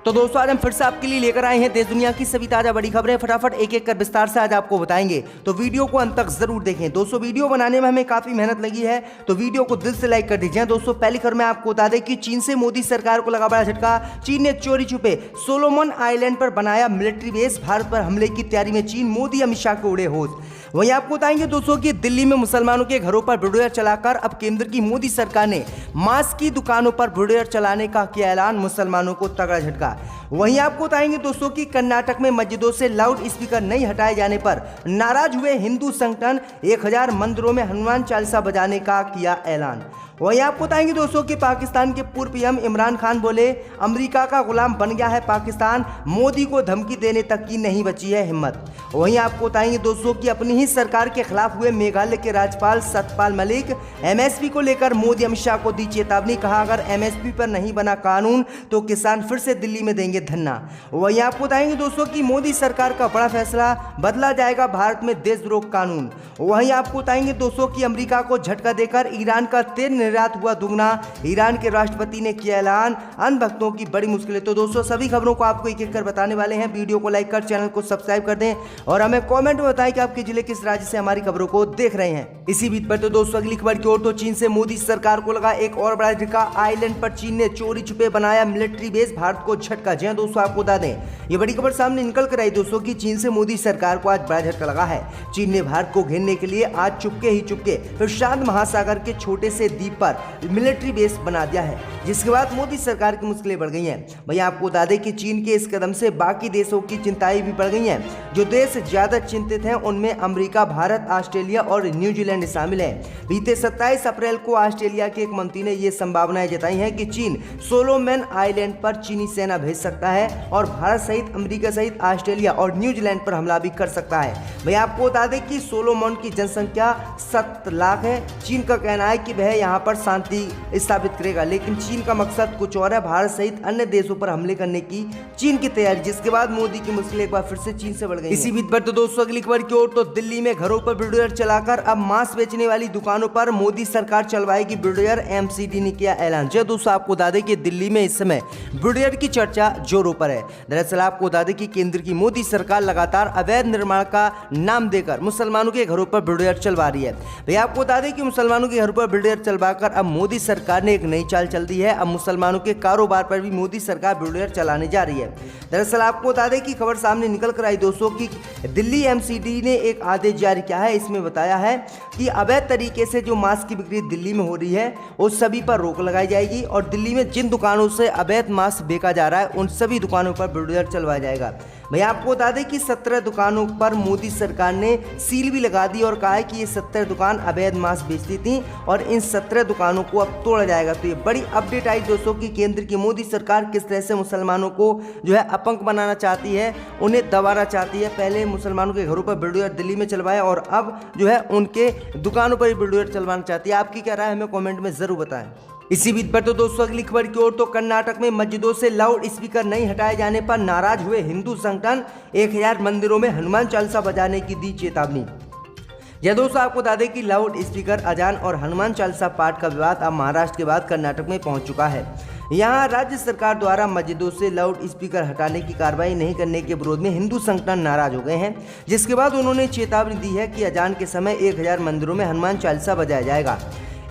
तो दोस्तों आज हम फिर से आपके लिए लेकर आए हैं देश दुनिया की सभी ताजा बड़ी खबरें। फटाफट एक एक कर विस्तार से आज आपको बताएंगे, तो वीडियो को अंत तक जरूर देखें। दोस्तों वीडियो बनाने में हमें काफी मेहनत लगी है, तो वीडियो को दिल से लाइक कर दीजिए। दोस्तों पहली खबर में आपको बता दें कि चीन से मोदी सरकार को लगा बड़ा झटका। चीन ने चोरी छुपे सोलोमन आइलैंड पर बनाया मिलिट्री बेस। भारत पर हमले की तैयारी में चीन, मोदी अमित शाह के उड़े होश। वहीं आपको बताएंगे दोस्तों कि दिल्ली में मुसलमानों के घरों पर बुलडोजर चलाकर अब केंद्र की मोदी सरकार ने मांस की दुकानों पर बुलडोजर चलाने का किया ऐलान, मुसलमानों को तगड़ा झटका। वहीं आपको बताएंगे दोस्तों कि कर्नाटक में मस्जिदों से लाउड स्पीकर नहीं हटाए जाने पर नाराज हुए हिंदू संगठन, 1000 मंदिरों में हनुमान चालीसा बजाने का किया ऐलान। वहीं आपको बताएंगे दोस्तों कि पाकिस्तान के पूर्व पीएम इमरान खान बोले अमेरिका का गुलाम बन गया है पाकिस्तान, मोदी को धमकी देने तक की नहीं बची है हिम्मत। वहीं आपको बताएंगे दोस्तों कि अपनी ही सरकार के खिलाफ हुए मेघालय के राज्यपाल सत्यपाल मलिक, एमएसपी को लेकर मोदी अमित शाह को दी चेतावनी। कहा अगर एमएसपी पर नहीं बना कानून तो किसान फिर से दिल्ली में देंगे धरना। वहीं आपको बताएंगे दोस्तों कि मोदी सरकार का बड़ा फैसला, बदला जाएगा भारत में देशद्रोह कानून। वहीं आपको बताएंगे दोस्तों कि अमेरिका को झटका देकर ईरान का तेल निर्यात हुआ दुगना। ईरान के राष्ट्रपति ने किया ऐलान, अन्य भक्तों की बड़ी मुश्किलें। तो दोस्तों सभी खबरों को आपको एक एक कर बताने वाले हैं। वीडियो को लाइक कर चैनल को सब्सक्राइब कर दें और हमें कमेंट में बताएं कि आपके जिले किस राज्य से हमारी खबरों को देख रहे हैं। इसी बीच पर तो दोस्तों अगली खबर की ओर, तो चीन से मोदी सरकार को लगा एक और बड़ा झटका। आइलैंड पर चीन ने चोरी छुपे बनाया मिलिट्री बेस, भारत को झटका। जी दोस्तों आपको बता दें ये बड़ी खबर सामने निकल कर आई दोस्तों कि चीन से मोदी सरकार को आज बड़ा झटका लगा है। चीन ने भारत को घेरने के लिए आज चुपके प्रशांत महासागर के छोटे से द्वीप पर मिलिट्री बेस बना दिया है, जिसके बाद मोदी सरकार की मुश्किलें बढ़ गई हैं। भैया आपको बता दें कि चीन के इस कदम से बाकी देशों की चिंताएं भी बढ़ गई हैं। जो देश ज्यादा चिंतित हैं उनमें अमेरिका, भारत, ऑस्ट्रेलिया और न्यूजीलैंड शामिल हैं। बीते 27 अप्रैल को ऑस्ट्रेलिया के एक मंत्री ने यह संभावनाएं जताई हैं कि चीन सोलोमन आइलैंड पर चीनी सेना भेज सकता है और भारत सहित अमेरिका सहित ऑस्ट्रेलिया और न्यूजीलैंड पर हमला भी कर सकता है। भैया आपको बता दें कि सोलोमन की जनसंख्या 7 लाख है। चीन का कहना है कि वह यहाँ पर शांति स्थापित करेगा, लेकिन चीन का मकसद कुछ और है, भारत सहित अन्य देशों पर हमले करने की चीन की तैयारी, जिसके बाद मोदी की मुश्किलें एक बार फिर से चीन से बढ़ गई। इसी बीच पर तो दोस्तों अगली खबर की ओर, तो दिल्ली में घरों पर बुलडोजर चलाकर अब मांस बेचने वाली दुकानों पर मोदी सरकार चलवाएगी बुलडोजर, एमसीडी ने किया ऐलान। जो दोस्तों आपको बता दें कि दिल्ली में इस समय बुलडोजर की चर्चा जोरों पर है। दरअसल आपको बता दें कि केंद्र की मोदी सरकार लगातार अवैध निर्माण का नाम देकर मुसलमानों के घरों पर बुलडोजर चलवा रही है। भैया आपको बता दें कि मुसलमानों के घरों पर बुलडोजर चलवाकर अब मोदी सरकार ने एक नई चाल चल दी है। अब मुसलमानों के कारोबार पर भी मोदी सरकार बुलडोजर चलाने जा रही है। दरअसल आपको बता दें कि खबर सामने निकल कर आई दोस्तों कि दिल्ली एमसीडी ने एक आदेश जारी किया है। इसमें बताया है कि अवैध तरीके से जो मांस की बिक्री दिल्ली में हो रही है उस सभी पर रोक लगाई जाएगी और दिल्ली में जिन दुकानों से अवैध मांस बेचा जा रहा है उन सभी दुकानों पर बुलडोजर चलवाया जाएगा। भैया आपको बता दें कि 17 दुकानों पर मोदी सरकार ने सील भी लगा दी और कहा है कि ये 17 दुकान अवैध मांस बेचती थी और इन 17 दुकानों को अब तोड़ा जाएगा। तो ये बड़ी अपडेट आई दोस्तों कि केंद्र की मोदी सरकार किस तरह से मुसलमानों को जो है अपंग बनाना चाहती है, उन्हें दबाना चाहती है। पहले मुसलमानों के घरों पर बुलडोजर दिल्ली में चलवाया और अब जो है उनके दुकानों पर ही बुलडोजर चलवाना चाहती है। आपकी क्या राय है हमें कमेंट में जरूर बताएं। इसी बीच पर तो दोस्तों अगली खबर की ओर, तो कर्नाटक में मस्जिदों से लाउड स्पीकर नहीं हटाए जाने पर नाराज हुए हिंदू संगठन, 1000 मंदिरों में हनुमान चालीसा बजाने की दी चेतावनी। यह दोस्तों आपको बता दें कि लाउड स्पीकर, अजान और हनुमान चालीसा पाठ का विवाद अब महाराष्ट्र के बाद कर्नाटक में पहुंच चुका है। यहाँ राज्य सरकार द्वारा मस्जिदों से लाउड स्पीकर हटाने की कार्रवाई नहीं करने के विरोध में हिंदू संगठन नाराज हो गए हैं, जिसके बाद उन्होंने चेतावनी दी है कि अजान के समय 1000 मंदिरों में हनुमान चालीसा बजाया जाएगा।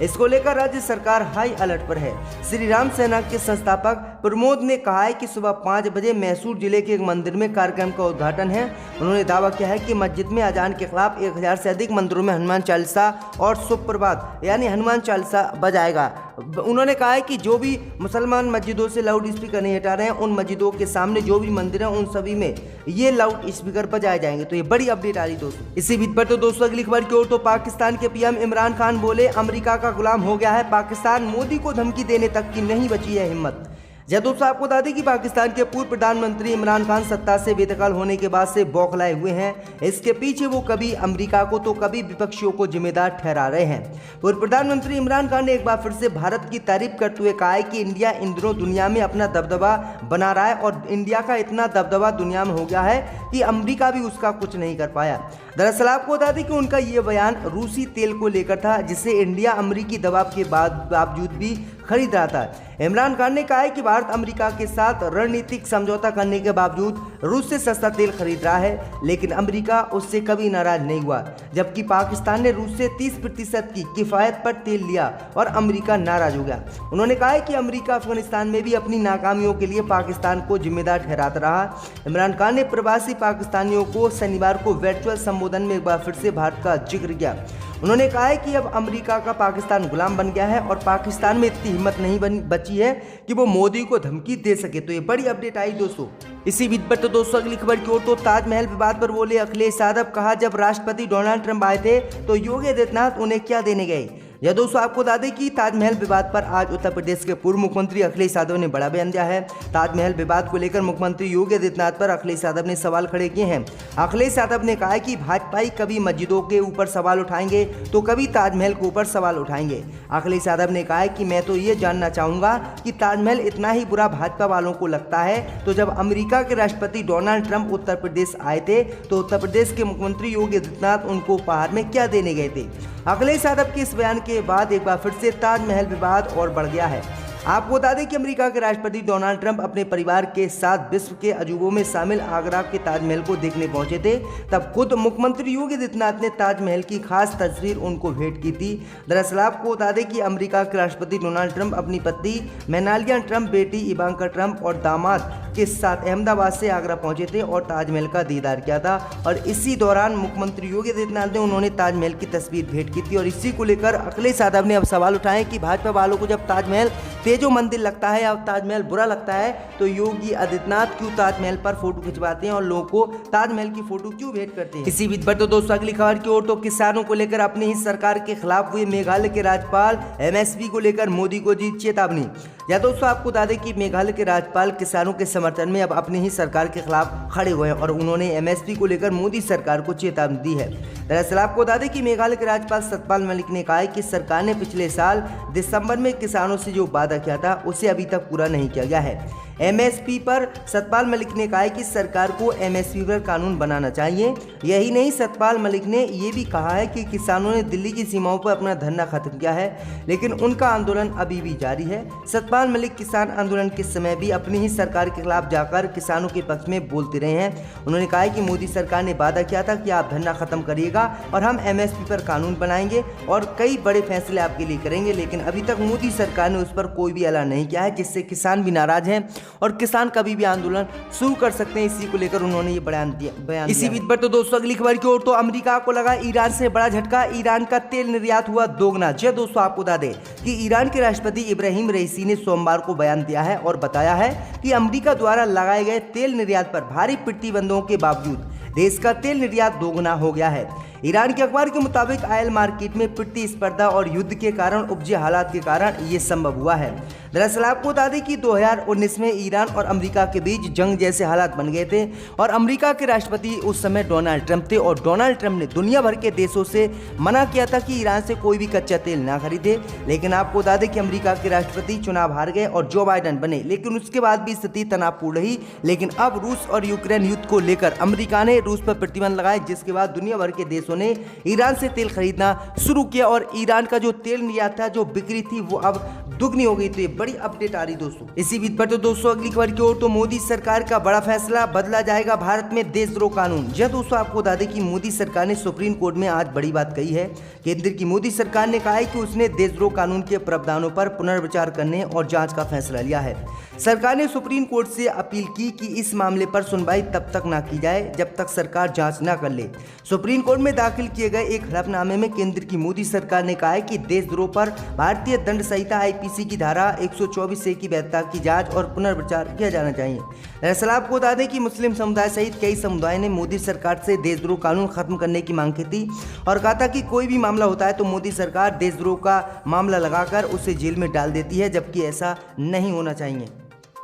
इसको लेकर राज्य सरकार हाई अलर्ट पर है। श्री राम सेना के संस्थापक प्रमोद ने कहा है कि सुबह 5 बजे मैसूर जिले के एक मंदिर में कार्यक्रम का उद्घाटन है। उन्होंने दावा किया है कि मस्जिद में अजान के खिलाफ 1000 से अधिक मंदिरों में हनुमान चालीसा और सुप्रभात यानी हनुमान चालीसा बजाएगा। उन्होंने कहा है कि जो भी मुसलमान मस्जिदों से लाउड स्पीकर नहीं हटा रहे हैं उन मस्जिदों के सामने जो भी मंदिर हैं उन सभी में ये लाउड स्पीकर बजाए जाएंगे। तो ये बड़ी अपडेट आ रही दोस्तों। इसी बीच पर तो दोस्तों अगली खबर की ओर, तो पाकिस्तान के पीएम इमरान खान बोले अमेरिका का गुलाम हो गया है पाकिस्तान, मोदी को धमकी देने तक की नहीं बची है हिम्मत। जब दोस्तों आपको बता दें कि पाकिस्तान के पूर्व प्रधानमंत्री इमरान खान सत्ता से बेदखल होने के बाद से बौखलाए हुए हैं। इसके पीछे वो कभी अमेरिका को तो कभी विपक्षियों को जिम्मेदार ठहरा रहे हैं। पूर्व प्रधानमंत्री इमरान खान ने एक बार फिर से भारत की तारीफ करते हुए कहा है कि इंडिया इन दिनों दुनिया में अपना दबदबा बना रहा है और इंडिया का इतना दबदबा दुनिया में हो गया है कि अमेरिका भी उसका कुछ नहीं कर पाया। दरअसल आपको बता दें कि उनका ये बयान रूसी तेल को लेकर था, जिसे इंडिया अमेरिकी दबाव के बावजूद भी खरीद रहा था। इमरान खान ने कहा है कि भारत अमेरिका के साथ रणनीतिक समझौता करने के बावजूद रूस से सस्ता तेल खरीद रहा है, लेकिन अमेरिका उससे कभी नाराज नहीं हुआ, जबकि पाकिस्तान ने रूस से 30% की किफायत पर तेल लिया और अमेरिका नाराज हो गया। उन्होंने कहा है कि अमेरिका अफगानिस्तान में भी अपनी नाकामियों के लिए पाकिस्तान को जिम्मेदार ठहराता रहा। इमरान खान ने प्रवासी पाकिस्तानियों को शनिवार को वर्चुअल संबोधन में एक बार फिर से भारत का जिक्र किया। उन्होंने कहा है कि अब अमेरिका का पाकिस्तान गुलाम बन गया है और पाकिस्तान में इतनी हिम्मत नहीं बची है कि वो मोदी को धमकी दे सके। तो ये बड़ी अपडेट आई दोस्तों। इसी बीच पर तो दोस्तों अगली खबर की ओर तो ताजमहल विवाद पर बोले अखिलेश यादव। कहा जब राष्ट्रपति डोनाल्ड ट्रंप आए थे तो योगी आदित्यनाथ उन्हें क्या देने गए। यह दोस्तों आपको बता दें कि ताजमहल विवाद पर आज उत्तर प्रदेश के पूर्व मुख्यमंत्री अखिलेश यादव ने बड़ा बयान दिया है। ताजमहल विवाद को लेकर मुख्यमंत्री योगी आदित्यनाथ पर अखिलेश यादव ने सवाल खड़े किए हैं। अखिलेश यादव ने कहा है कि भाजपाई कभी मस्जिदों के ऊपर सवाल उठाएंगे तो कभी ताजमहल के ऊपर सवाल उठाएंगे। अखिलेश यादव ने कहा है कि मैं तो ये जानना चाहूंगा कि ताजमहल इतना ही बुरा भाजपा वालों को लगता है तो जब अमेरिका के राष्ट्रपति डोनाल्ड ट्रंप उत्तर प्रदेश आए थे तो उत्तर प्रदेश के मुख्यमंत्री योगी आदित्यनाथ उनको उपहार में क्या देने गए थे। अखिलेश यादव के इस बयान के बाद एक बार फिर से ताजमहल विवाद और बढ़ गया है। आपको बता दें कि अमेरिका के राष्ट्रपति डोनाल्ड ट्रंप अपने परिवार के साथ विश्व के अजूबों में शामिल आगरा के ताजमहल को देखने पहुंचे थे। तब खुद मुख्यमंत्री योगी आदित्यनाथ ने ताजमहल की खास तस्वीर उनको भेंट की थी। दरअसल आपको बता दें कि अमेरिका के राष्ट्रपति डोनाल्ड ट्रंप अपनी पत्नी मेलानिया ट्रंप, बेटी इवांका ट्रंप और दामाद के साथ अहमदाबाद से आगरा पहुंचे थे और ताजमहल का दीदार किया था। और इसी दौरान मुख्यमंत्री योगी आदित्यनाथ ने उन्होंने ताजमहल की तस्वीर भेंट की थी। और इसी को लेकर अखिलेश यादव ने अब सवाल उठाए कि भाजपा वालों को जब ताजमहल तेजो मंदिर लगता है या ताजमहल बुरा लगता है तो योगी आदित्यनाथ क्यों ताजमहल पर फोटो खिंचवाते हैं और लोगों को ताजमहल की फोटो क्यों भेंट करते हैं। इसी बीच पर तो दोस्तों अगली खबर की ओर तो किसानों को लेकर अपनी ही सरकार के खिलाफ हुए मेघालय के राज्यपाल एमएसपी को लेकर मोदी को दी चेतावनी। या दोस्तों आपको बता दें कि मेघालय के राज्यपाल किसानों के समर्थन में अब अपनी ही सरकार के खिलाफ खड़े हुए हैं और उन्होंने एमएसपी को लेकर मोदी सरकार को चेतावनी दी है। दरअसल आपको बता दें कि मेघालय के राज्यपाल सतपाल मलिक ने कहा है कि सरकार ने पिछले साल दिसंबर में किसानों से जो वादा किया था उसे अभी तक पूरा नहीं किया गया है। एमएसपी पर सतपाल मलिक ने कहा है कि सरकार को एमएसपी पर कानून बनाना चाहिए। यही नहीं, सतपाल मलिक ने ये भी कहा है कि किसानों ने दिल्ली की सीमाओं पर अपना धरना खत्म किया है लेकिन उनका आंदोलन अभी भी जारी है। सतपाल मलिक किसान आंदोलन के समय भी अपनी ही सरकार के खिलाफ जाकर किसानों के पक्ष में बोलते रहे हैं। उन्होंने कहा है कि मोदी सरकार ने वादा किया था कि आप धरना खत्म करिएगा और हम एमएसपी पर कानून बनाएंगे और कई बड़े फैसले आपके लिए करेंगे, लेकिन अभी तक मोदी सरकार ने उस पर कोई भी ऐलान नहीं किया है, जिससे किसान भी नाराज हैं और किसान कभी भी आंदोलन शुरू कर सकते हैं। इसी को लेकर उन्होंने ये बयान इसी बीच पर तो दोस्तों अगली खबर की ओर तो अमेरिका को लगा ईरान से बड़ा झटका। ईरान का तेल निर्यात हुआ दोगुना। जी दोस्तों आपको बता दें कि ईरान के राष्ट्रपति इब्राहिम रईसी ने सोमवार को बयान दिया है और बताया है कि अमेरिका द्वारा लगाए गए तेल निर्यात पर भारी प्रतिबंधों के बावजूद देश का तेल निर्यात दोगुना हो गया है। ईरान के अखबार के मुताबिक ऑयल मार्केट में प्रतिस्पर्धा और युद्ध के कारण उपजे हालात के कारण ये संभव हुआ है। दरअसल आपको बता दें कि 2019 में ईरान और अमेरिका के बीच जंग जैसे हालात बन गए थे और अमेरिका के राष्ट्रपति उस समय डोनाल्ड ट्रंप थे और डोनाल्ड ट्रंप ने दुनिया भर के देशों से मना किया था कि ईरान से कोई भी कच्चा तेल ना खरीदे। लेकिन आपको बता दें कि अमेरिका के राष्ट्रपति चुनाव हार गए और जो बाइडेन बने, लेकिन उसके बाद भी स्थिति तनावपूर्ण रही। लेकिन अब रूस और यूक्रेन युद्ध को लेकर अमेरिका ने रूस पर प्रतिबंध लगाए, जिसके बाद दुनिया भर के देशों ने ईरान से तेल खरीदना शुरू किया और ईरान का जो तेल निर्यात था, जो बिक्री थी, वो अब दुगनी हो गई। तो ये बड़ी अपडेट आ रही दोस्तों। इसी बीच पर तो दोस्तों अगली खबर की ओर तो मोदी सरकार का बड़ा फैसला, बदला जाएगा भारत में देशद्रोह कानून। जी दोस्तों आपको बता दें कि मोदी सरकार ने सुप्रीम कोर्ट में आज बड़ी बात कही है। केंद्र की मोदी सरकार ने कहा है कि उसने देशद्रोह कानून के प्रावधानों पर पुनर्विचार करने और जांच का फैसला लिया है। सरकार ने सुप्रीम कोर्ट से अपील की कि इस मामले पर सुनवाई तब तक ना की जाए जब तक सरकार जांच न कर ले। सुप्रीम कोर्ट में दाखिल किए गए एक हलफनामे में केंद्र की मोदी सरकार ने कहा है कि देशद्रोह पर भारतीय दंड संहिता आईपीसी की धारा 124 की वैधता की जांच और पुनर्विचार किया जाना चाहिए। दरअसल आपको बता दें कि मुस्लिम समुदाय सहित कई समुदाय ने मोदी सरकार से देशद्रोह कानून खत्म करने की मांग की थी और कहा था कि कोई भी मामला होता है तो मोदी सरकार देशद्रोह का मामला लगाकर उसे जेल में डाल देती है, जबकि ऐसा नहीं होना चाहिए।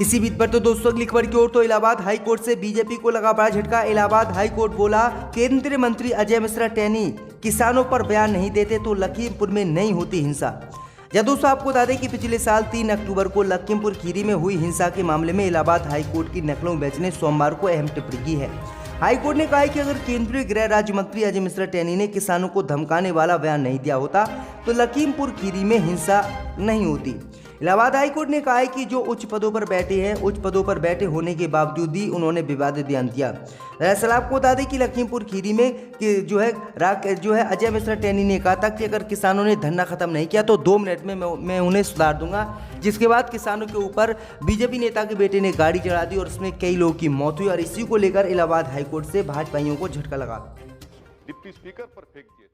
इसी बीच पर तो दोस्तों अगली खबर की ओर तो इलाहाबाद हाई कोर्ट से बीजेपी को लगा बड़ा झटका। इलाहाबाद हाई कोर्ट बोला, केंद्रीय मंत्री अजय मिश्रा टेनी किसानों पर बयान नहीं देते तो लखीमपुर में नहीं होती हिंसा। या दोस्तों आपको बता दें कि पिछले साल 3 अक्टूबर को लखीमपुर खीरी में हुई हिंसा के मामले में इलाहाबाद हाई कोर्ट की नकलों बेंच ने सोमवार को अहम टिप्पणी की है। हाई कोर्ट ने कहा है कि अगर केंद्रीय गृह राज्य मंत्री अजय मिश्रा टेनी ने किसानों को धमकाने वाला बयान नहीं दिया होता तो लखीमपुर खीरी में हिंसा नहीं होती। इलाहाबाद हाईकोर्ट ने कहा है कि जो उच्च पदों पर बैठे हैं, उच्च पदों पर बैठे होने के बावजूद भी उन्होंने विवादित बयान दिया। दरअसल आपको बता दें कि लखीमपुर खीरी में कि जो है अजय मिश्रा टैनी ने कहा था कि अगर किसानों ने धरना खत्म नहीं किया तो 2 मिनट में मैं उन्हें सुधार दूंगा, जिसके बाद किसानों के ऊपर बीजेपी नेता के बेटे ने गाड़ी चढ़ा दी और उसमें कई लोगों की मौत हुई और इसी को लेकर इलाहाबाद हाईकोर्ट से भाजपाइयों को झटका लगा। डिप्टी स्पीकर पर फेंक दिए।